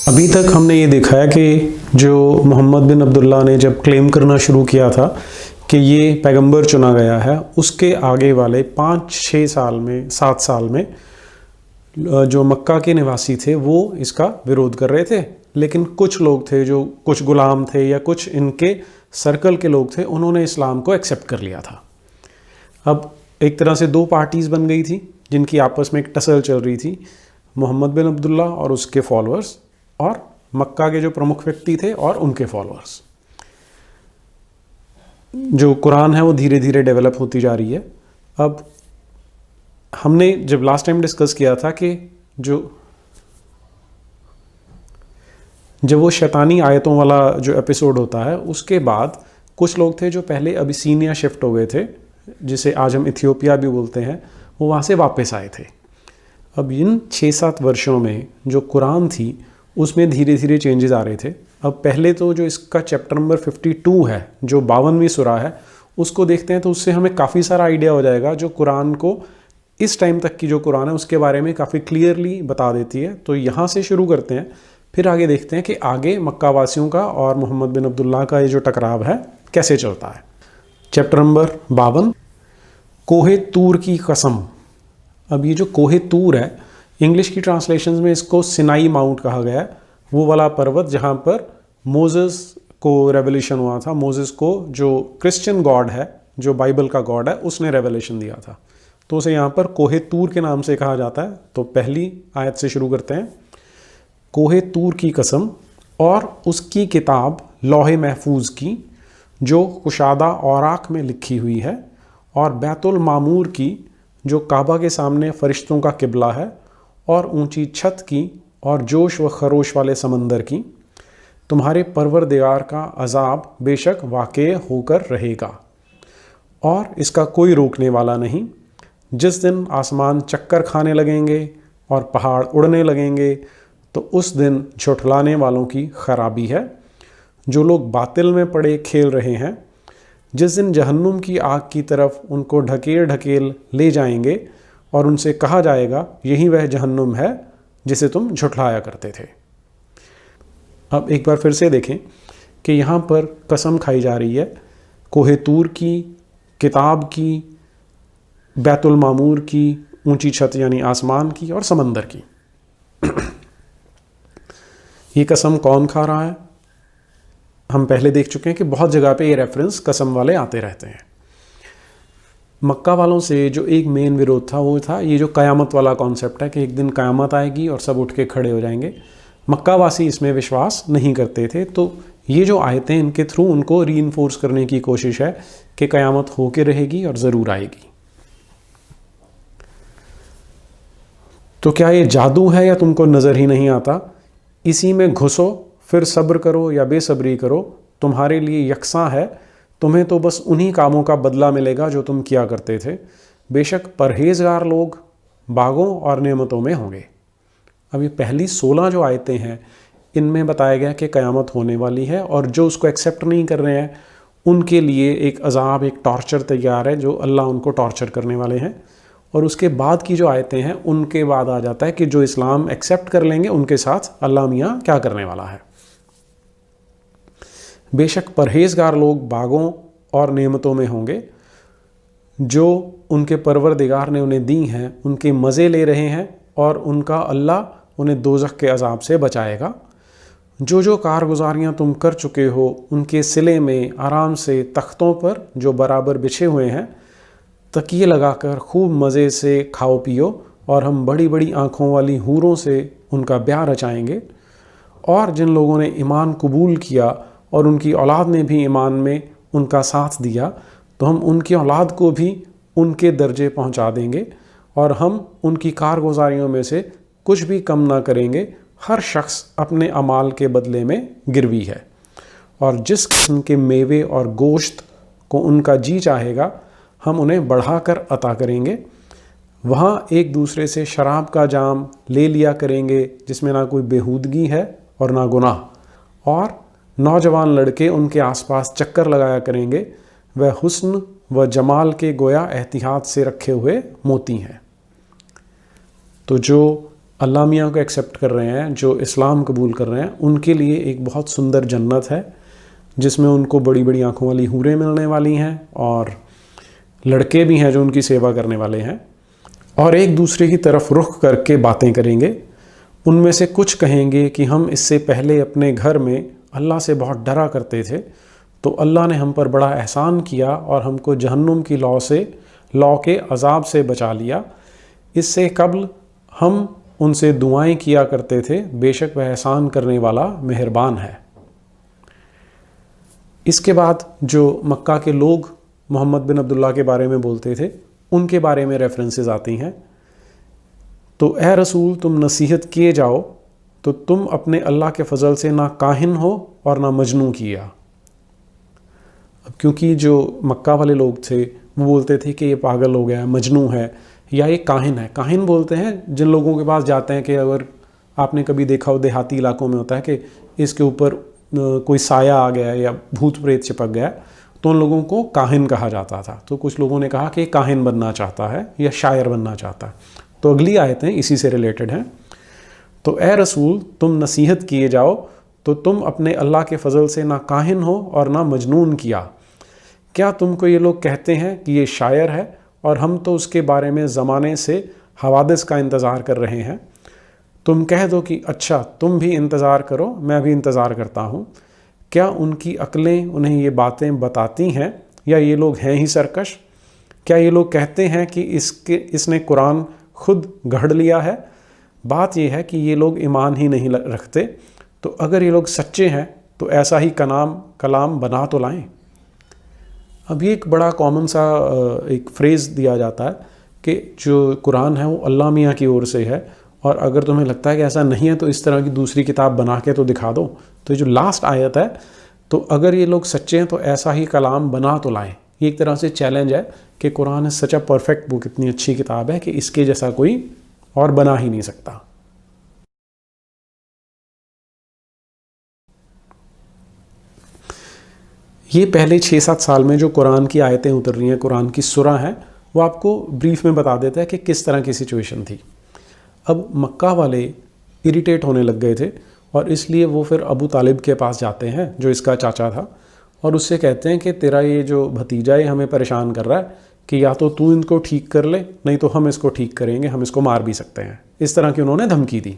अभी तक हमने ये देखा है कि जो मोहम्मद बिन अब्दुल्ला ने जब क्लेम करना शुरू किया था कि ये पैगंबर चुना गया है, उसके आगे वाले 5-6 साल में 7 साल में जो मक्का के निवासी थे वो इसका विरोध कर रहे थे। लेकिन कुछ लोग थे, जो कुछ गुलाम थे या कुछ इनके सर्कल के लोग थे, उन्होंने इस्लाम को एक्सेप्ट कर लिया था। अब एक तरह से 2 पार्टीज़ बन गई थी जिनकी आपस में एक टसल चल रही थी, मोहम्मद बिन अब्दुल्ला और उसके फॉलोअर्स, और मक्का के जो प्रमुख व्यक्ति थे और उनके फॉलोअर्स। जो कुरान है वो धीरे धीरे डेवलप होती जा रही है। अब हमने जब लास्ट टाइम डिस्कस किया था कि जब वो शैतानी आयतों वाला जो एपिसोड होता है, उसके बाद कुछ लोग थे जो पहले अबिसीनिया शिफ्ट हो गए थे, जिसे आज हम इथियोपिया भी बोलते हैं, वो वहाँ से वापस आए थे। अब इन 6-7 वर्षों में जो कुरान थी उसमें धीरे धीरे चेंजेस आ रहे थे। अब पहले तो जो इसका चैप्टर नंबर 52 है, जो 52वीं सूरा है, उसको देखते हैं तो उससे हमें काफ़ी सारा आइडिया हो जाएगा, जो कुरान को इस टाइम तक की जो कुरान है उसके बारे में काफ़ी क्लियरली बता देती है। तो यहाँ से शुरू करते हैं, फिर आगे देखते हैं कि आगे मक्का वासियों का और मोहम्मद बिन अब्दुल्ला का ये जो टकराव है कैसे चलता है। चैप्टर नंबर 52, कोहे तूर की कसम। अब ये जो कोहे तूर है, इंग्लिश की ट्रांसलेशंस में इसको सिनाई माउंट कहा गया है, वो वाला पर्वत जहाँ पर मोजेस को रेवलेशन हुआ था। मोजेस को जो क्रिश्चियन गॉड है, जो बाइबल का गॉड है, उसने रेवलेशन दिया था, तो उसे यहाँ पर कोहे तूर के नाम से कहा जाता है। तो पहली आयत से शुरू करते हैं। कोहे तूर की कसम और उसकी किताब लौहे महफूज की, जो कुशादा औराक में लिखी हुई है, और बैतुल मामूर की, जो काबा के सामने फरिश्तों का किबला है, और ऊंची छत की, और जोश व खरोश वाले समंदर की। तुम्हारे परवरदिगार का अजाब बेशक वाक़े होकर रहेगा और इसका कोई रोकने वाला नहीं। जिस दिन आसमान चक्कर खाने लगेंगे और पहाड़ उड़ने लगेंगे, तो उस दिन झुठलाने वालों की खराबी है, जो लोग बातिल में पड़े खेल रहे हैं। जिस दिन जहन्नुम की आग की तरफ उनको ढकेल ढकेल ले जाएंगे और उनसे कहा जाएगा, यही वह जहन्नुम है जिसे तुम झुठलाया करते थे। अब एक बार फिर से देखें कि यहाँ पर कसम खाई जा रही है कोहे तूर की, किताब की, बैतुल मामूर की, ऊंची छत यानी आसमान की, और समंदर की। ये कसम कौन खा रहा है? हम पहले देख चुके हैं कि बहुत जगह पे ये रेफरेंस कसम वाले आते रहते हैं। मक्का वालों से जो एक मेन विरोध था वो था ये जो कयामत वाला कॉन्सेप्ट है कि एक दिन कयामत आएगी और सब उठ के खड़े हो जाएंगे। मक्का वासी इसमें विश्वास नहीं करते थे, तो ये जो आयतें इनके थ्रू उनको रीइंफोर्स करने की कोशिश है कि कयामत होके रहेगी और ज़रूर आएगी। तो क्या ये जादू है या तुमको नज़र ही नहीं आता? इसी में घुसो, फिर सब्र करो या बेसब्री करो, तुम्हारे लिए यकसा है। तुम्हें तो बस उन्हीं कामों का बदला मिलेगा जो तुम किया करते थे। बेशक परहेजगार लोग बागों और नेमतों में होंगे। अब ये पहली 16 जो आयतें हैं, इनमें बताया गया कि क़यामत होने वाली है, और जो उसको एक्सेप्ट नहीं कर रहे हैं उनके लिए एक अजाब, एक टॉर्चर तैयार है, जो अल्लाह उनको टॉर्चर करने वाले हैं। और उसके बाद की जो आयतें हैं उनके बाद आ जाता है कि जो इस्लाम एक्सेप्ट कर लेंगे उनके साथ अल्लाह मियाँ क्या करने वाला है। बेशक परहेजगार लोग बागों और नेमतों में होंगे, जो उनके परवरदिगार ने उन्हें दी हैं उनके मज़े ले रहे हैं, और उनका अल्लाह उन्हें दोज़ख के अजाब से बचाएगा। जो जो कारगुजारियाँ तुम कर चुके हो उनके सिले में आराम से तख्तों पर जो बराबर बिछे हुए हैं तकिए लगाकर खूब मज़े से खाओ पियो, और हम बड़ी बड़ी आँखों वाली हूरों से उनका ब्याह रचाएंगे। और जिन लोगों ने ईमान कबूल किया और उनकी औलाद ने भी ईमान में उनका साथ दिया, तो हम उनकी औलाद को भी उनके दर्जे पहुंचा देंगे, और हम उनकी कारगुजारियों में से कुछ भी कम ना करेंगे। हर शख्स अपने अमाल के बदले में गिरवी है, और जिस किस्म के मेवे और गोश्त को उनका जी चाहेगा हम उन्हें बढ़ाकर अता करेंगे। वहाँ एक दूसरे से शराब का जाम ले लिया करेंगे जिसमें ना कोई बेहूदगी है और ना गुनाह, और नौजवान लड़के उनके आसपास चक्कर लगाया करेंगे। वह हुस्न व जमाल के गोया एहतियात से रखे हुए मोती हैं। तो जो अल्लाह मियाँ को एक्सेप्ट कर रहे हैं, जो इस्लाम कबूल कर रहे हैं, उनके लिए एक बहुत सुंदर जन्नत है जिसमें उनको बड़ी बड़ी आँखों वाली हूरें मिलने वाली हैं और लड़के भी हैं जो उनकी सेवा करने वाले हैं, और एक दूसरे की तरफ रुख करके बातें करेंगे। उनमें से कुछ कहेंगे कि हम इससे पहले अपने घर में अल्लाह से बहुत डरा करते थे, तो अल्लाह ने हम पर बड़ा एहसान किया और हमको जहन्नुम की लौ के अजाब से बचा लिया। इससे कबल हम उनसे दुआएं किया करते थे, बेशक वह एहसान करने वाला मेहरबान है। इसके बाद जो मक्का के लोग मोहम्मद बिन अब्दुल्ला के बारे में बोलते थे, उनके बारे में रेफरेंसेस आती हैं। तो ए रसूल, तुम नसीहत किए जाओ तो तुम अपने अल्लाह के फजल से ना काहिन हो और ना मजनू किया। अब क्योंकि जो मक्का वाले लोग थे वो बोलते थे कि ये पागल हो गया है, मजनू है, या ये काहिन है। काहिन बोलते हैं जिन लोगों के पास जाते हैं कि अगर आपने कभी देखा हो देहाती इलाकों में होता है कि इसके ऊपर कोई साया आ गया है या भूत प्रेत चिपक गया, तो उन लोगों को काहिन कहा जाता था। तो कुछ लोगों ने कहा कि काहिन बनना चाहता है या शायर बनना चाहता है। तो अगली आयतें इसी से रिलेटेड हैं। तो ए रसूल, तुम नसीहत किए जाओ तो तुम अपने अल्लाह के फजल से ना काहिन हो और ना मजनून किया। क्या तुमको ये लोग कहते हैं कि ये शायर है और हम तो उसके बारे में ज़माने से हवादिस का इंतज़ार कर रहे हैं। तुम कह दो कि अच्छा, तुम भी इंतज़ार करो, मैं भी इंतज़ार करता हूँ। क्या उनकी अक्लें उन्हें ये बातें बताती हैं या ये लोग हैं ही सरकश? क्या ये लोग कहते हैं कि इसने कुरान खुद गढ़ लिया है? बात यह है कि ये लोग ईमान ही नहीं रखते। तो अगर ये लोग सच्चे हैं तो ऐसा ही कलाम बना तो लाएं। अब ये एक बड़ा कॉमन सा एक फ्रेज़ दिया जाता है कि जो कुरान है वो अल्लाह मियाँ की ओर से है, और अगर तुम्हें लगता है कि ऐसा नहीं है तो इस तरह की दूसरी किताब बना के तो दिखा दो। तो ये जो लास्ट आयत है, तो अगर ये लोग सच्चे हैं तो ऐसा ही कलाम बना तो लाएं। ये एक तरह से चैलेंज है कि Quran is such a perfect book, इतनी अच्छी किताब है कि इसके जैसा कोई और बना ही नहीं सकता। ये पहले 6-7 साल में जो कुरान की आयतें उतर रही हैं, कुरान की सूरा हैं, वो आपको ब्रीफ में बता देता है कि किस तरह की सिचुएशन थी। अब मक्का वाले इरिटेट होने लग गए थे और इसलिए वो फिर अबू तालिब के पास जाते हैं, जो इसका चाचा था, और उससे कहते हैं कि तेरा ये जो भतीजा है हमें परेशान कर रहा है कि या तो तू इनको ठीक कर ले, नहीं तो हम इसको ठीक करेंगे, हम इसको मार भी सकते हैं। इस तरह की उन्होंने धमकी दी।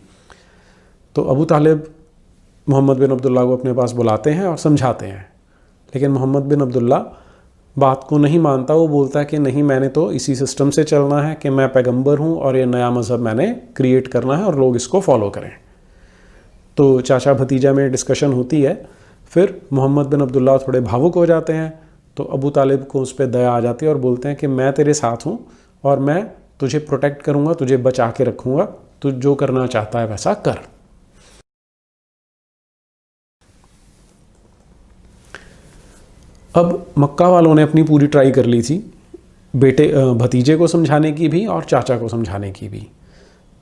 तो अबू तालिब मोहम्मद बिन अब्दुल्ला को अपने पास बुलाते हैं और समझाते हैं, लेकिन मोहम्मद बिन अब्दुल्ला बात को नहीं मानता। वो बोलता है कि नहीं, मैंने तो इसी सिस्टम से चलना है कि मैं पैगंबर हूँ और ये नया मज़हब मैंने क्रिएट करना है और लोग इसको फॉलो करें। तो चाचा भतीजा में डिस्कशन होती है। फिर मोहम्मद बिन अब्दुल्ला थोड़े भावुक हो जाते हैं, तो अबू तालिब को उस पर दया आ जाती है और बोलते हैं कि मैं तेरे साथ हूँ और मैं तुझे प्रोटेक्ट करूँगा, तुझे बचा के रखूँगा, तू जो करना चाहता है वैसा कर। अब मक्का वालों ने अपनी पूरी ट्राई कर ली थी, भतीजे को समझाने की भी और चाचा को समझाने की भी।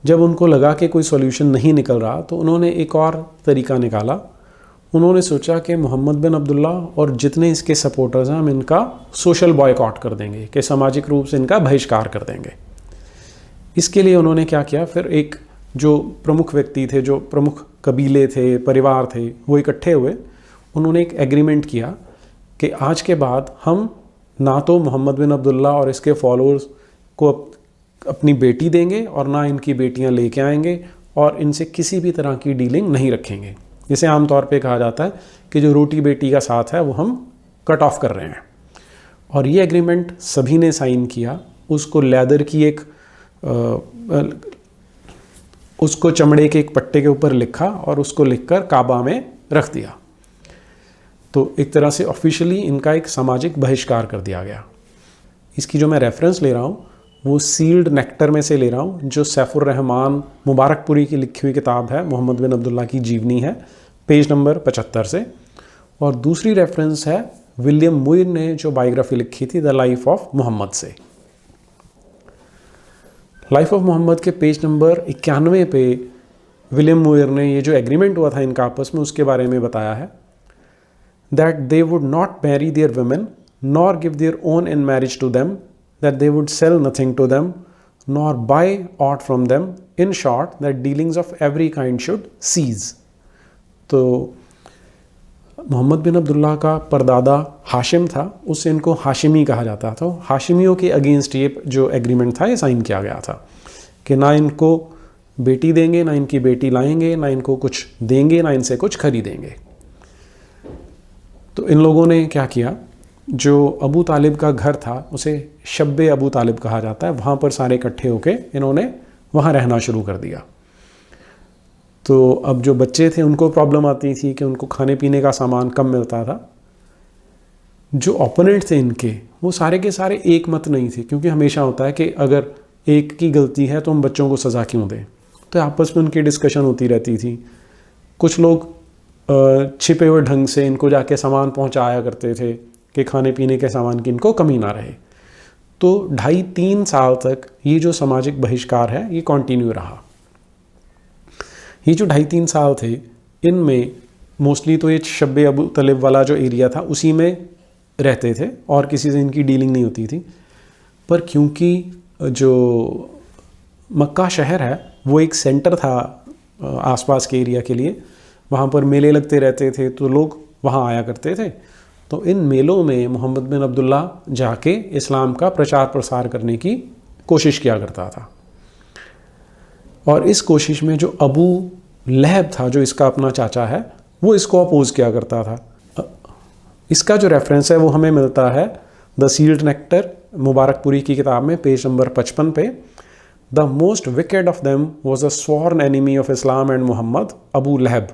जब उनको लगा कि कोई सॉल्यूशन नहीं निकल रहा तो उन्होंने एक और तरीका निकाला। उन्होंने सोचा कि मोहम्मद बिन अब्दुल्ला और जितने इसके सपोर्टर्स हैं, हम इनका सोशल बॉयकॉट कर देंगे, कि सामाजिक रूप से इनका बहिष्कार कर देंगे। इसके लिए उन्होंने क्या किया, फिर एक जो प्रमुख व्यक्ति थे, जो प्रमुख कबीले थे, परिवार थे, वो इकट्ठे हुए। उन्होंने एक एग्रीमेंट किया कि आज के बाद हम ना तो मोहम्मद बिन अब्दुल्ला और इसके फॉलोअर्स को अपनी बेटी देंगे और ना इनकी बेटियां लेके आएंगे, और इनसे किसी भी तरह की डीलिंग नहीं रखेंगे। जिसे आमतौर पे कहा जाता है कि जो रोटी बेटी का साथ है वो हम कट ऑफ कर रहे हैं। और ये एग्रीमेंट सभी ने साइन किया। उसको लेदर की उसको चमड़े के एक पट्टे के ऊपर लिखा और उसको लिखकर काबा में रख दिया। तो एक तरह से ऑफिशियली इनका एक सामाजिक बहिष्कार कर दिया गया। इसकी जो मैं रेफरेंस ले रहा हूँ वो सील्ड नेक्टर में से ले रहा हूँ, जो सैफुर रहमान मुबारकपुरी की लिखी हुई किताब है, मोहम्मद बिन अब्दुल्ला की जीवनी है, पेज नंबर 75 से। और दूसरी रेफरेंस है विलियम मुइर ने जो बायोग्राफी लिखी थी द लाइफ ऑफ मोहम्मद से। लाइफ ऑफ मोहम्मद के पेज नंबर 91 पे विलियम मुइर ने ये जो एग्रीमेंट हुआ था इनका आपस में, उसके बारे में बताया है that they would not marry their women nor give their own in marriage to them, that they would sell nothing to them nor buy aught from them. In short, that dealings of every kind should cease. तो Muhammad बिन अब्दुल्ला का परदादा हाशिम था, उससे इनको हाशिमी कहा जाता था। हाशिमियों के अगेंस्ट ये जो एग्रीमेंट था ये साइन किया गया था कि ना इनको बेटी देंगे, ना इनकी बेटी लाएंगे, ना इनको कुछ देंगे, ना इनसे कुछ खरीदेंगे। तो इन लोगों ने क्या किया, जो अबू तालिब का घर था उसे शब्बे अबू तालिब कहा जाता है, वहाँ पर सारे इकट्ठे होके इन्होंने वहाँ रहना शुरू कर दिया। तो अब जो बच्चे थे उनको प्रॉब्लम आती थी कि उनको खाने पीने का सामान कम मिलता था। जो ओपोनेंट थे इनके वो सारे के सारे एक मत नहीं थे, क्योंकि हमेशा होता है कि अगर एक की गलती है तो हम बच्चों को सज़ा क्यों दें। तो आपस में उनकी डिस्कशन होती रहती थी। कुछ लोग छिपे हुए ढंग से इनको जाके सामान पहुंचाया करते थे कि खाने पीने के सामान की इनको कमी ना रहे। तो 2.5-3 साल तक ये जो सामाजिक बहिष्कार है ये कंटिन्यू रहा। ये जो 2.5-3 साल थे इनमें मोस्टली तो ये शब्बे अबू तलिब वाला जो एरिया था उसी में रहते थे और किसी से इनकी डीलिंग नहीं होती थी। पर क्योंकि जो मक्का शहर है वो एक सेंटर था आसपास के एरिया के लिए, वहाँ पर मेले लगते रहते थे तो लोग वहाँ आया करते थे। तो इन मेलों में मोहम्मद बिन अब्दुल्ला जाके इस्लाम का प्रचार प्रसार करने की कोशिश किया करता था। और इस कोशिश में जो अबू लहब था, जो इसका अपना चाचा है, वो इसको अपोज किया करता था। इसका जो रेफरेंस है वो हमें मिलता है द सील्ड नेक्टर, मुबारकपुरी की किताब में, पेज नंबर 55 पे। The most wicked of them was a sworn enemy of Islam and Muhammad, Abu Lahab,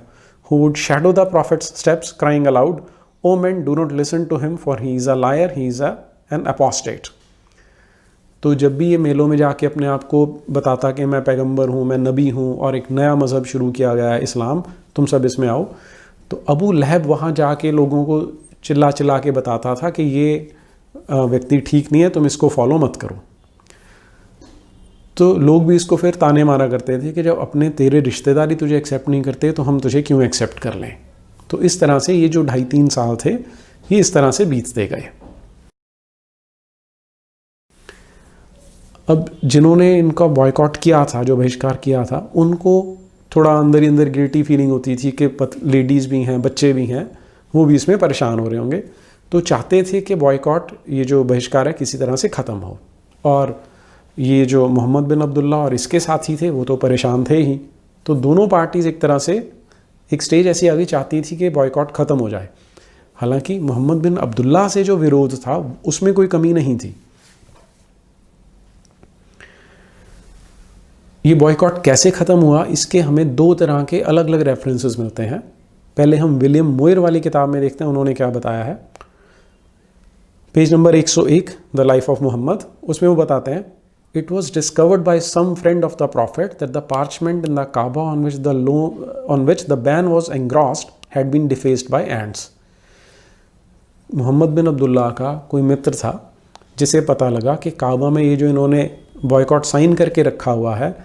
who would shadow the prophet's steps crying aloud, "O men, do not listen to him, for he is a liar, he is an apostate." तो जब भी ये मेलों में जाके अपने आप को बताता कि मैं पैगंबर हूँ, मैं नबी हूँ और एक नया मज़हब शुरू किया गया है इस्लाम, तुम सब इसमें आओ, तो अबू लहब वहाँ जाके लोगों को चिल्ला चिल्ला के बताता था कि ये व्यक्ति ठीक नहीं है, तुम इसको फॉलो मत करो। तो लोग भी इसको फिर ताने मारा करते थे कि जब अपने तेरे रिश्तेदारी तुझे एक्सेप्ट नहीं करते तो हम तुझे क्यों एक्सेप्ट कर लें। तो इस तरह से ये जो 2.5-3 साल थे ये इस तरह से बीतते गए। अब जिन्होंने इनका बॉयकॉट किया था, जो बहिष्कार किया था, उनको थोड़ा अंदर ही अंदर गिल्टी फीलिंग होती थी कि लेडीज़ भी हैं, बच्चे भी हैं, वो भी इसमें परेशान हो रहे होंगे। तो चाहते थे कि बॉयकॉट, ये जो बहिष्कार है, किसी तरह से ख़त्म हो। और ये जो मोहम्मद बिन अब्दुल्ला और इसके साथी थे वो तो परेशान थे ही। तो दोनों पार्टीज़ एक तरह से एक स्टेज ऐसी आगे चाहती थी कि बॉयकॉट ख़त्म हो जाए। हालांकि मोहम्मद बिन अब्दुल्ला से जो विरोध था उसमें कोई कमी नहीं थी। ये बॉयकॉट कैसे ख़त्म हुआ, इसके हमें 2 तरह के अलग अलग रेफरेंसेस मिलते हैं। पहले हम विलियम मोयर वाली किताब में देखते हैं उन्होंने क्या बताया है। Page number 101, the life of Mohammad, उसमें वो बताते हैं, It was discovered by some friend of the Prophet that the parchment in the Kaaba on which the ban was engrossed had been defaced by ants. Mohammad बिन अब्दुल्ला का कोई मित्र था जिसे पता लगा कि काबा में ये जो इन्होंने बॉयकॉट साइन करके रखा हुआ है,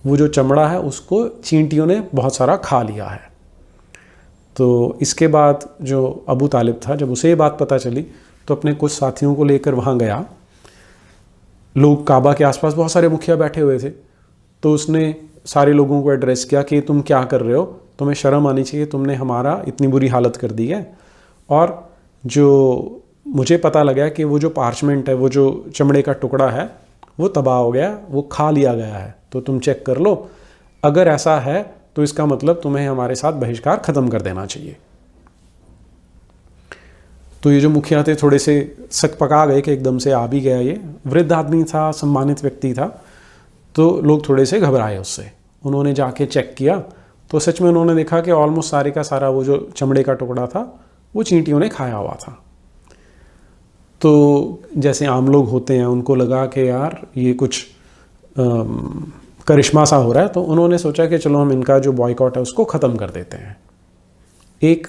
वो जो चमड़ा है उसको चींटियों ने बहुत सारा खा लिया है। तो इसके बाद जो अबू तालिब था, जब उसे ये बात पता चली तो अपने कुछ साथियों को लेकर वहाँ गया। लोग काबा के आसपास बहुत सारे मुखिया बैठे हुए थे, तो उसने सारे लोगों को एड्रेस किया कि तुम क्या कर रहे हो, तुम्हें शर्म आनी चाहिए, तुमने हमारा इतनी बुरी हालत कर दी है। और जो मुझे पता लगा कि वो जो पार्चमेंट है, वो जो चमड़े का टुकड़ा है, वो तबाह हो गया, वो खा लिया गया है, तो तुम चेक कर लो। अगर ऐसा है तो इसका मतलब तुम्हें हमारे साथ बहिष्कार ख़त्म कर देना चाहिए। तो ये जो मुखिया थे थोड़े से सक पका गए कि एकदम से आ भी गया, ये वृद्ध आदमी था, सम्मानित व्यक्ति था, तो लोग थोड़े से घबराए उससे। उन्होंने जाके चेक किया तो सच में उन्होंने देखा कि ऑलमोस्ट सारे का सारा वो जो चमड़े का टुकड़ा था वो चींटियों ने खाया हुआ था। तो जैसे आम लोग होते हैं, उनको लगा कि यार ये कुछ करिश्मा सा हो रहा है, तो उन्होंने सोचा कि चलो हम इनका जो बॉयकॉट है उसको ख़त्म कर देते हैं। एक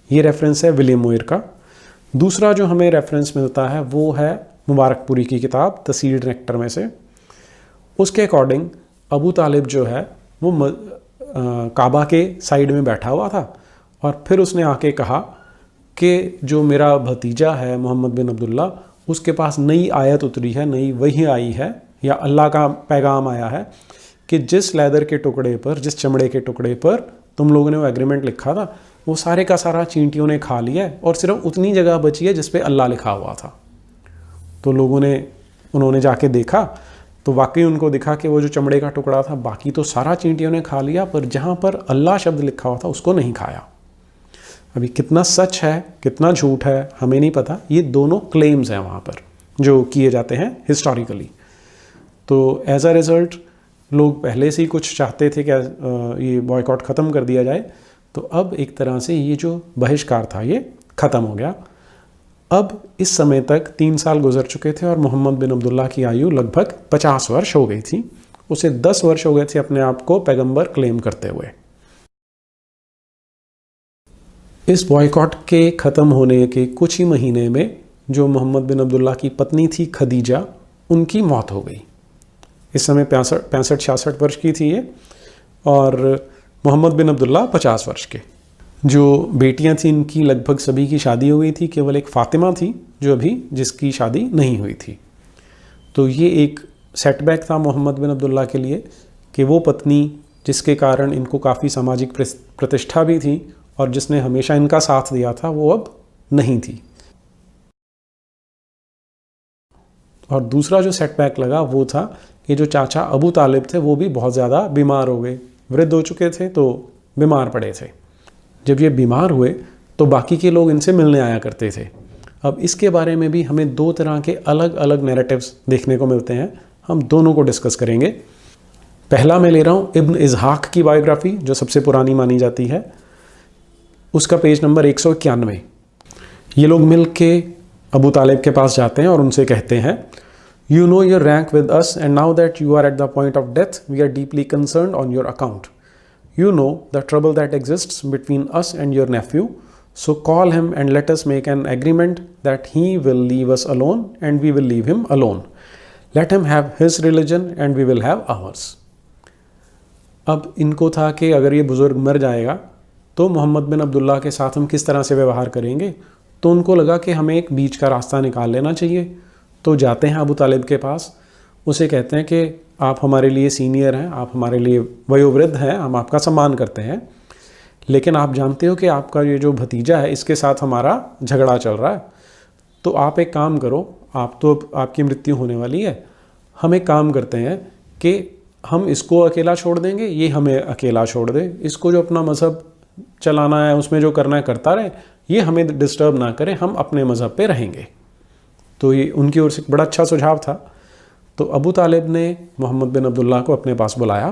ये रेफरेंस है विलियम मोयर का। दूसरा जो हमें रेफरेंस मिलता है वो है मुबारकपुरी की किताब द सील्ड नेक्टर में से। उसके अकॉर्डिंग अबू तालिब जो है वो काबा के साइड में बैठा हुआ था और फिर उसने आके कहा कि जो मेरा भतीजा है मोहम्मद बिन अब्दुल्ला, उसके पास नई आयत उतरी है, नई वही आई है या अल्लाह का पैगाम आया है कि जिस लेदर के टुकड़े पर, जिस चमड़े के टुकड़े पर तुम लोगों ने वो एग्रीमेंट लिखा था, वो सारे का सारा चींटियों ने खा लिया है और सिर्फ उतनी जगह बची है जिस पे अल्लाह लिखा हुआ था। तो उन्होंने जाके देखा तो वाकई उनको दिखा कि वो जो चमड़े का टुकड़ा था बाकी तो सारा चींटियों ने खा लिया, पर जहाँ पर अल्लाह शब्द लिखा हुआ था उसको नहीं खाया। अभी कितना सच है कितना झूठ है हमें नहीं पता, ये दोनों क्लेम्स हैं वहाँ पर जो किए जाते हैं हिस्टोरिकली। तो एज अ रिज़ल्ट लोग पहले से ही कुछ चाहते थे कि ये बॉयकॉट ख़त्म कर दिया जाए, तो अब एक तरह से ये जो बहिष्कार था ये ख़त्म हो गया। अब इस समय तक 3 साल गुजर चुके थे और मोहम्मद बिन अब्दुल्ला की आयु लगभग 50 वर्ष हो गई थी। उसे 10 वर्ष हो गए थे अपने आप को पैगंबर क्लेम करते हुए। इस बॉयकॉट के ख़त्म होने के कुछ ही महीने में जो मोहम्मद बिन अब्दुल्ला की पत्नी थी खदीजा, उनकी मौत हो गई। इस समय 65-66 वर्ष की थी ये, और मोहम्मद बिन अब्दुल्ला 50 वर्ष के। जो बेटियां थी इनकी लगभग सभी की शादी हो गई थी, केवल एक फ़ातिमा थी जो अभी जिसकी शादी नहीं हुई थी। तो ये एक सेटबैक था मोहम्मद बिन अब्दुल्ला के लिए कि वो पत्नी जिसके कारण इनको काफ़ी सामाजिक प्रतिष्ठा भी थी और जिसने हमेशा इनका साथ दिया था, वो अब नहीं थी। और दूसरा जो सेटबैक लगा वो था कि जो चाचा अबू तालिब थे वो भी बहुत ज़्यादा बीमार हो गए, वृद्ध हो चुके थे तो बीमार पड़े थे। जब ये बीमार हुए तो बाकी के लोग इनसे मिलने आया करते थे। अब इसके बारे में भी हमें 2 तरह के अलग अलग नैरेटिव्स देखने को मिलते हैं, हम दोनों को डिस्कस करेंगे। पहला मैं ले रहा हूँ इब्न इस्हाक की बायोग्राफी जो सबसे पुरानी मानी जाती है, उसका पेज नंबर 191। ये लोग मिल के अबू तालिब के पास जाते हैं और उनसे कहते हैं, You know your rank with us, and now that you are at the point of death, we are deeply concerned on your account. You know the trouble that exists between us and your nephew, so call him and let us make an agreement that he will leave us alone and we will leave him alone. Let him have his religion and we will have ours. अब इनको था कि अगर ये बुज़ुर्ग मर जाएगा तो मोहम्मद बिन अब्दुल्ला के साथ हम किस तरह से व्यवहार करेंगे, तो उनको लगा कि हमें एक बीच का रास्ता निकाल लेना चाहिए। तो जाते हैं अबू तालिब के पास, उसे कहते हैं कि आप हमारे लिए सीनियर हैं, आप हमारे लिए वयोवृद्ध हैं, हम आपका सम्मान करते हैं, लेकिन आप जानते हो कि आपका ये जो भतीजा है इसके साथ हमारा झगड़ा चल रहा है, तो आप एक काम करो, आपकी मृत्यु होने वाली है, हम एक काम करते हैं कि हम इसको अकेला छोड़ देंगे, ये हमें अकेला छोड़ दे, इसको जो अपना मज़हब चलाना है उसमें जो करना है करता रहे, ये हमें डिस्टर्ब ना करे, हम अपने मज़हब पे रहेंगे। तो ये उनकी ओर से बड़ा अच्छा सुझाव था। तो अबू तालिब ने मोहम्मद बिन अब्दुल्ला को अपने पास बुलाया।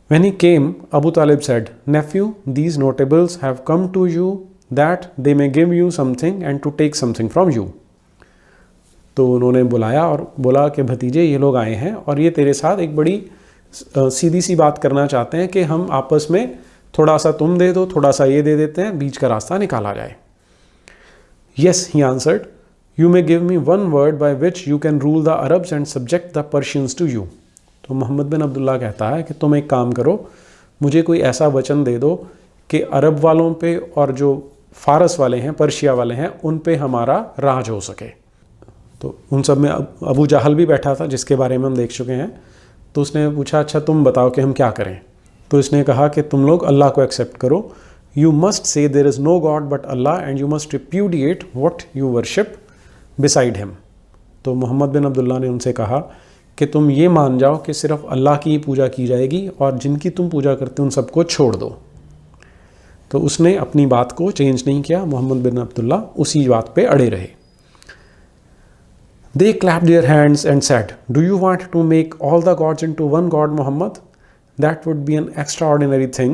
When he came, Abu Talib said, Nephew, these notables have come to you that they may give you something and to take something from you. तो उन्होंने बुलाया और बोला कि भतीजे ये लोग आए हैं और ये तेरे साथ एक बड़ी सीधी सी बात करना चाहते हैं कि हम आपस में थोड़ा सा तुम दे दो, थोड़ा सा ये दे देते हैं, बीच का रास्ता निकाला जाए। Yes, he answered, You may give me one word by which you can rule the Arabs and subject the Persians to you. तो मोहम्मद बिन अब्दुल्ला कहता है कि तुम एक काम करो, मुझे कोई ऐसा वचन दे दो कि अरब वालों पे और जो फारस वाले हैं, पर्शिया वाले हैं, उन पे हमारा राज हो सके। तो उन सब में अबू जहल भी बैठा था जिसके बारे में हम देख चुके हैं। तो उसने पूछा, अच्छा तुम बताओ कि हम क्या करें। तो इसने कहा कि तुम लोग अल्लाह को एक्सेप्ट करो, you must say there is no god but Allah and you must repudiate what you worship beside him. तो मोहम्मद बिन अब्दुल्ला ने उनसे कहा कि तुम ये मान जाओ कि सिर्फ अल्लाह की ही पूजा की जाएगी और जिनकी तुम पूजा करते हो उन सबको छोड़ दो। तो उसने अपनी बात को चेंज नहीं किया, मोहम्मद बिन अब्दुल्ला उसी बात पे अड़े रहे। They clapped their hands and said, Do you want to make all the gods into one god, Muhammad? That would be an extraordinary thing.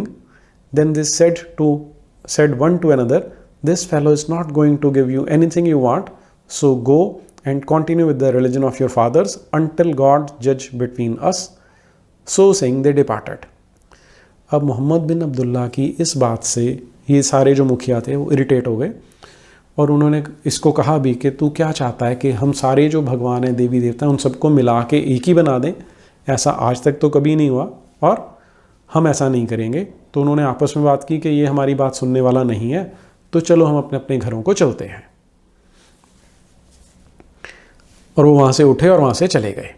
Then they said one to another, This fellow is not going to give you anything you want, so go and continue with the religion of your fathers until God judge between us. So saying they departed. अब मोहम्मद बिन अब्दुल्ला की इस बात से ये सारे जो मुखिया थे वो इरिटेट हो गए और उन्होंने इसको कहा भी कि तू क्या चाहता है कि हम सारे जो भगवान हैं, देवी देवता हैं, उन सबको मिला के एक ही बना दें? ऐसा आज तक तो कभी नहीं हुआ और हम ऐसा नहीं करेंगे। तो उन्होंने आपस में बात की कि ये हमारी बात सुनने वाला नहीं है, तो चलो हम अपने अपने घरों को चलते हैं। और वो वहाँ से उठे और वहाँ से चले गए।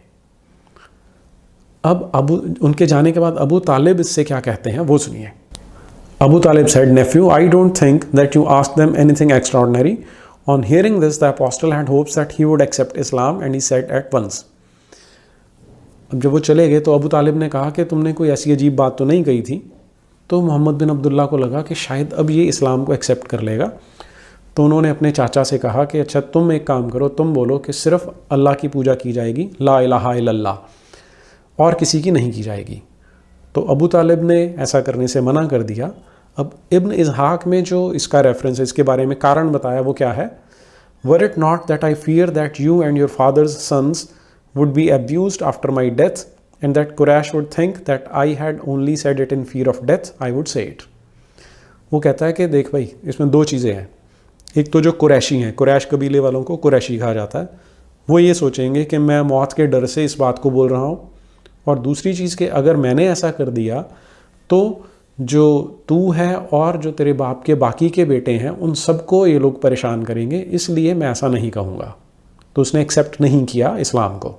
अब उनके जाने के बाद अबू तालिब इससे क्या कहते हैं वो सुनिए। Abu Talib said, "Nephew, I don't think that you asked them anything extraordinary." On hearing this, the apostle had hopes that he would accept Islam, and he said at once. अब जब वो चले गए तो अबू तालिब ने कहा कि तुमने कोई ऐसी अजीब बात तो नहीं कही थी। तो मोहम्मद बिन अब्दुल्ला को लगा कि शायद अब ये इस्लाम को एक्सेप्ट कर लेगा। तो उन्होंने अपने चाचा से कहा कि अच्छा तुम एक काम करो, तुम बोलो कि सिर्फ अल्लाह की पूजा की जाएगी, ला इलाहा इल्लल्लाह, और किसी की नहीं की जाएगी। तो अबू तालिब ने ऐसा करने से मना कर दिया। अब इब्न इज़हाक में जो इसका रेफरेंस है, इसके बारे में कारण बताया, वो क्या है? Were it not that I fear that you and your father's sons would be abused after my death and that Quraysh would think that I had only said it in fear of death, I would say it. वो कहता है कि देख भाई, इसमें दो चीज़ें हैं। एक तो जो कुरैशी हैं, कुरैश कबीले वालों को कुरैशी कहा जाता है, वो ये सोचेंगे कि मैं मौत के डर से इस बात को बोल रहा हूँ। और दूसरी चीज़ कि अगर मैंने ऐसा कर दिया तो जो तू है और जो तेरे बाप के बाकी के बेटे हैं उन सबको ये लोग परेशान करेंगे, इसलिए मैं ऐसा नहीं कहूँगा। तो उसने एक्सेप्ट नहीं किया इस्लाम को।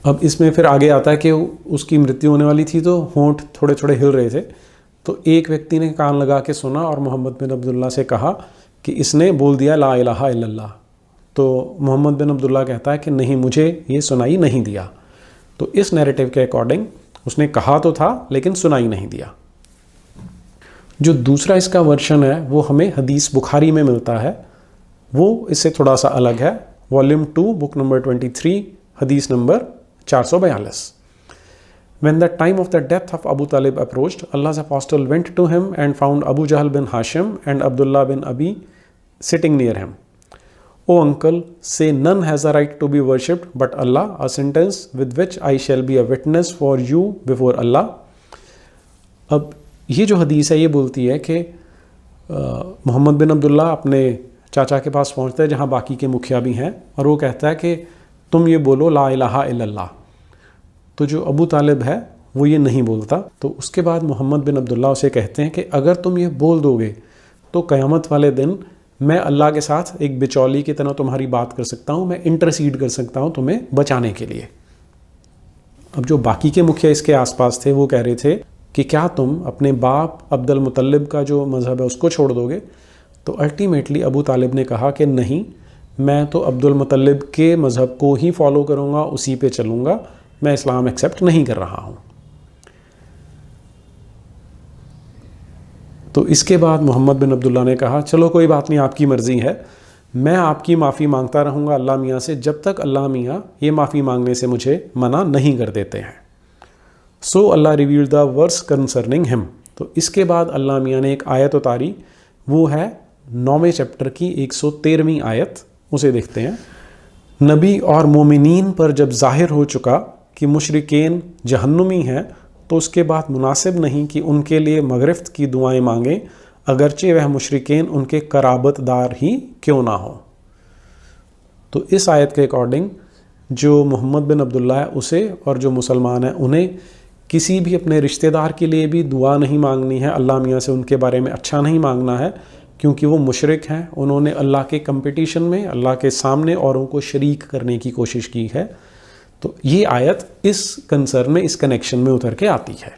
अब इसमें फिर आगे आता है कि उसकी मृत्यु होने वाली थी तो होंठ थोड़े थोड़े हिल रहे थे। तो एक व्यक्ति ने कान लगा के सुना और मोहम्मद बिन अब्दुल्ला से कहा कि इसने बोल दिया ला इलाहा इल्लल्लाह। तो मोहम्मद बिन अब्दुल्ला कहता है कि नहीं, मुझे ये सुनाई नहीं दिया। तो इस नैरेटिव के अकॉर्डिंग उसने कहा तो था लेकिन सुनाई नहीं दिया। जो दूसरा इसका वर्शन है वो हमें हदीस बुखारी में मिलता है, वो इससे थोड़ा सा अलग है। वॉल्यूम 2 बुक नंबर 23 हदीस number 442। When the time of the death of Abu Talib approached, Allah's apostle went to him and found Abu Jahl bin Hashim and Abdullah bin Abi sitting near him. O uncle, say none has a right to be worshipped but Allah, a sentence with which I shall be a witness for you before Allah. अब ये जो हदीस है ये बोलती है कि मोहम्मद बिन अब्दुल्ला अपने चाचा के पास पहुंचता है जहाँ बाकी के मुखिया भी हैं, और वो कहता है कि तुम ये बोलो ला इलाहा इल्लल्लाह। तो जो अबू तालिब है वो ये नहीं बोलता। तो उसके बाद मोहम्मद बिन अब्दुल्ला उसे कहते हैं कि अगर तुम ये बोल दोगे तो क़यामत वाले दिन मैं अल्लाह के साथ एक बिचौली की तरह तुम्हारी बात कर सकता हूँ, मैं इंटरसीड कर सकता हूँ तुम्हें बचाने के लिए। अब जो बाकी के मुखिया इसके आसपास थे वो कह रहे थे कि क्या तुम अपने बाप अब्दुल मुतल्लिब का जो मज़हब है उसको छोड़ दोगे? तो अल्टीमेटली अबू तालिब ने कहा कि नहीं, मैं तो अब्दुल मुतल्लिब के मज़हब को ही फॉलो करूँगा, उसी पे चलूँगा, मैं इस्लाम एक्सेप्ट नहीं कर रहा हूँ। तो इसके बाद मोहम्मद बिन अब्दुल्ला ने कहा चलो कोई बात नहीं, आपकी मर्ज़ी है, मैं आपकी माफ़ी मांगता रहूँगा अल्लाह मियाँ से जब तक अल्लाह मियाँ ये माफ़ी मांगने से मुझे मना नहीं कर देते हैं। So Allah revealed the verse concerning him. तो इसके बाद अल्लाह मियाँ ने एक आयत उतारी, वो है 9वें चैप्टर की 113वीं आयत। उसे देखते हैं। नबी और मोमिनीन पर जब जाहिर हो चुका कि मुशरिकीन जहन्नुमी हैं तो उसके बाद मुनासिब नहीं कि उनके लिए मगरिफ्त की दुआएं मांगें, अगरचे वह मुशरिकीन उनके कराबतदार ही क्यों ना हो। तो इस आयत के अकॉर्डिंग जो मोहम्मद बिन अब्दुल्ला है उसे और जो मुसलमान हैं उन्हें किसी भी अपने रिश्तेदार के लिए भी दुआ नहीं मांगनी है, अल्लाह मियाँ से उनके बारे में अच्छा नहीं मांगना है, क्योंकि वो मुशरिक हैं। उन्होंने अल्लाह के कंपटीशन में अल्लाह के सामने औरों को शरीक करने की कोशिश की है। तो ये आयत इस कंसर्न में, इस कनेक्शन में उतर के आती है।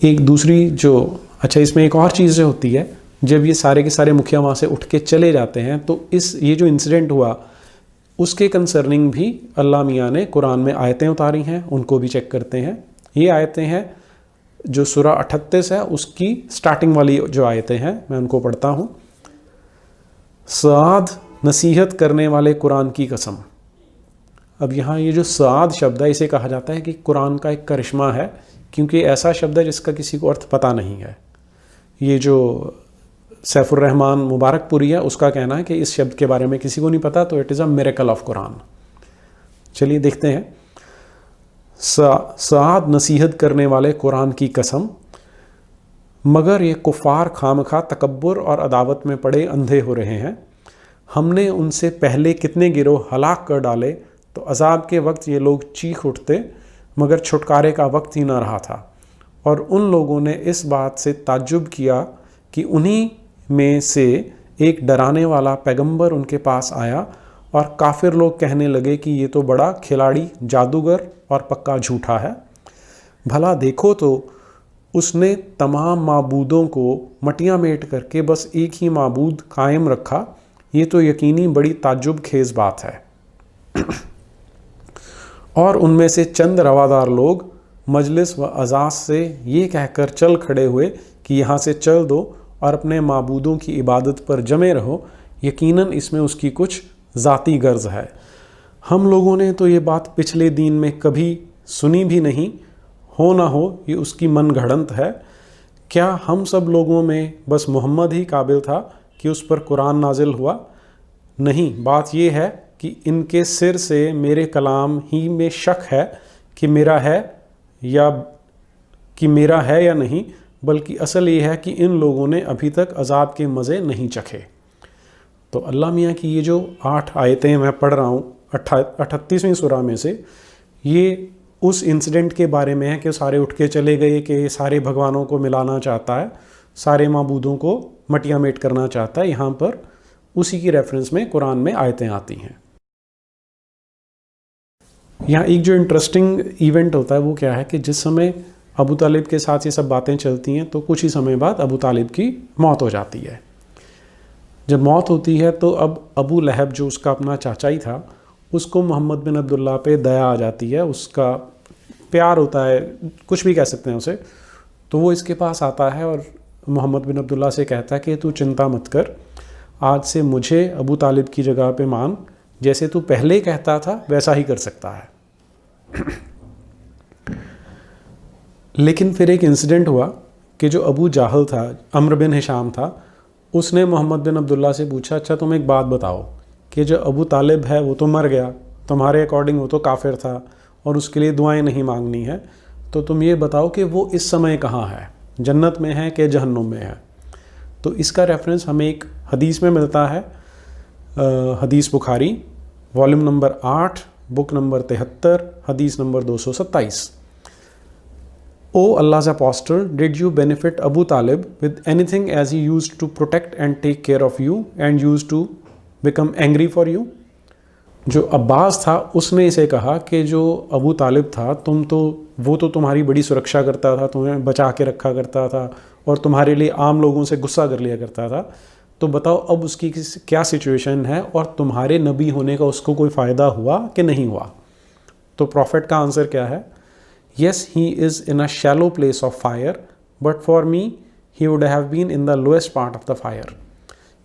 एक दूसरी जो अच्छा इसमें एक और चीज़ जो होती है, जब ये सारे के सारे मुखिया वहाँ से उठ के चले जाते हैं तो ये जो इंसिडेंट हुआ उसके कंसर्निंग भी अल्लाह मियाँ ने कुरान में आयतें उतारी हैं, उनको भी चेक करते हैं। ये आयतें हैं जो सूरा 38 है उसकी स्टार्टिंग वाली जो आयतें हैं, मैं उनको पढ़ता हूँ। साद नसीहत करने वाले कुरान की कसम। अब यहाँ ये जो साद शब्द है इसे कहा जाता है कि कुरान का एक करिश्मा है, क्योंकि ऐसा शब्द है जिसका किसी को अर्थ पता नहीं है। ये जो सैफुर रहमान मुबारकपुरी है उसका कहना है कि इस शब्द के बारे में किसी को नहीं पता, तो it is a miracle of Quran. चलिए देखते हैं। साद नसीहत करने वाले कुरान की कसम, मगर ये कुफ़ार खामखा तकब्बुर और अदावत में पड़े अंधे हो रहे हैं। हमने उनसे पहले कितने गिरोह हलाक कर डाले, तो अजाब के वक्त ये लोग चीख उठते, मगर छुटकारे का वक्त ही ना रहा था। और उन लोगों ने इस बात से ताज्जुब किया कि उन्हीं में से एक डराने वाला पैगंबर उनके पास आया और काफिर लोग कहने लगे कि ये तो बड़ा खिलाड़ी, जादूगर और पक्का झूठा है। भला देखो तो उसने तमाम माबूदों को मटिया मेट करके बस एक ही माबूद कायम रखा। ये तो यकीनी बड़ी ताज्जुब खेज बात है। और उनमें से चंद रवादार लोग मजलिस व अजाज से ये कहकर चल खड़े हुए कि यहाँ से चल दो और अपने माबूदों की इबादत पर जमे रहो, यकीनन इसमें उसकी कुछ ज़ाती गर्ज है। हम लोगों ने तो ये बात पिछले दिन में कभी सुनी भी नहीं, हो ना हो ये उसकी मन घड़ंत है। क्या हम सब लोगों में बस मोहम्मद ही काबिल था कि उस पर कुरान नाजिल हुआ? नहीं, बात यह है कि इनके सिर से मेरे कलाम ही में शक है कि मेरा है या नहीं, बल्कि असल ये है कि इन लोगों ने अभी तक अजाब के मज़े नहीं चखे। तो अल्लाह मियाँ की ये जो 8 आयतें मैं पढ़ रहा हूँ 38वीं सूरा में से, ये उस इंसिडेंट के बारे में है कि सारे उठ के चले गए, कि सारे भगवानों को मिलाना चाहता है, सारे माबूदों को मटिया मेट करना चाहता है। यहाँ पर उसी की रेफरेंस में कुरान में आयतें आती हैं। यहाँ एक जो इंटरेस्टिंग इवेंट होता है वो क्या है कि जिस समय अबू तालिब के साथ ये सब बातें चलती हैं तो कुछ ही समय बाद अबू तालिब की मौत हो जाती है। जब मौत होती है तो अब अबू लहब जो उसका अपना चाचा ही था, उसको मोहम्मद बिन अब्दुल्ला पे दया आ जाती है, उसका प्यार होता है, कुछ भी कह सकते हैं उसे। तो वो इसके पास आता है और मोहम्मद बिन अब्दुल्ला से कहता है कि तू चिंता मत कर, आज से मुझे अबू तालिब की जगह पे मान, जैसे तू पहले कहता था वैसा ही कर सकता है। लेकिन फिर एक इंसिडेंट हुआ कि जो अबू जाहल था, अम्र बिन हिशाम था, उसने मोहम्मद बिन अब्दुल्ला से पूछा, अच्छा तुम एक बात बताओ कि जो अबू तालिब है वो तो मर गया, तुम्हारे अकॉर्डिंग वो तो काफिर था और उसके लिए दुआएं नहीं मांगनी है, तो तुम ये बताओ कि वो इस समय कहाँ है, जन्नत में है कि जहन्नुम में है। तो इसका रेफरेंस हमें एक हदीस में मिलता है, हदीस Bukhari volume number 8 book number 73 हदीस number 227। O Allah's apostle, did you benefit Abu Talib with anything as he used to protect and take care of you and used to become angry for you? जो अब्बास था उसने इसे कहा कि जो अबू तालिब था वो तो तुम्हारी बड़ी सुरक्षा करता था, तुम्हें बचा के रखा करता था और तुम्हारे लिए आम लोगों से गुस्सा कर लिया करता था। तो बताओ अब उसकी क्या सिचुएशन है और तुम्हारे नबी होने का उसको कोई फ़ायदा हुआ कि नहीं हुआ? तो प्रॉफिट का आंसर क्या है? Yes, he is in a shallow place of fire, but for me, he would have been in the lowest part of the fire.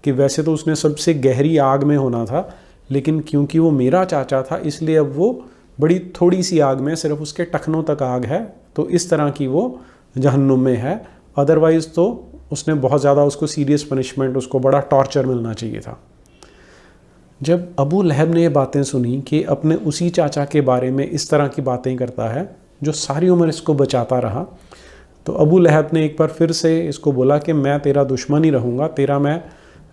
कि वैसे तो उसने सबसे गहरी आग में होना था, लेकिन क्योंकि वो मेरा चाचा था इसलिए अब वो बड़ी थोड़ी सी आग में, सिर्फ उसके टखनों तक आग है, तो इस तरह की वो जहन्नुम में है। अदरवाइज़ तो उसने बहुत ज़्यादा, उसको सीरियस पनिशमेंट, उसको बड़ा टॉर्चर मिलना चाहिए था। जब अबू लहब ने ये बातें सुनी कि अपने उसी चाचा के बारे में इस तरह की बातें करता है जो सारी उम्र इसको बचाता रहा, तो अबू लहब ने एक बार फिर से इसको बोला कि मैं तेरा दुश्मन ही रहूँगा, तेरा मैं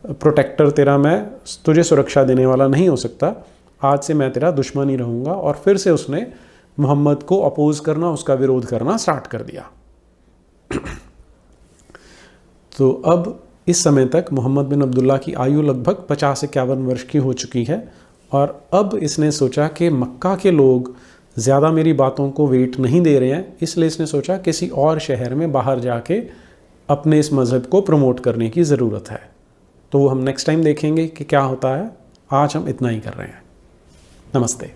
प्रोटेक्टर, तेरा मैं तुझे सुरक्षा देने वाला नहीं हो सकता, आज से मैं तेरा दुश्मन ही रहूँगा। और फिर से उसने मोहम्मद को अपोज करना, उसका विरोध करना स्टार्ट कर दिया। तो अब इस समय तक मोहम्मद बिन अब्दुल्ला की आयु लगभग 50-51 वर्ष की हो चुकी है और अब इसने सोचा कि मक्का के लोग ज़्यादा मेरी बातों को वेट नहीं दे रहे हैं, इसलिए इसने सोचा किसी और शहर में बाहर जाके अपने इस मज़हब को प्रमोट करने की ज़रूरत है। तो हम नेक्स्ट टाइम देखेंगे कि क्या होता है। आज हम इतना ही कर रहे हैं। नमस्ते।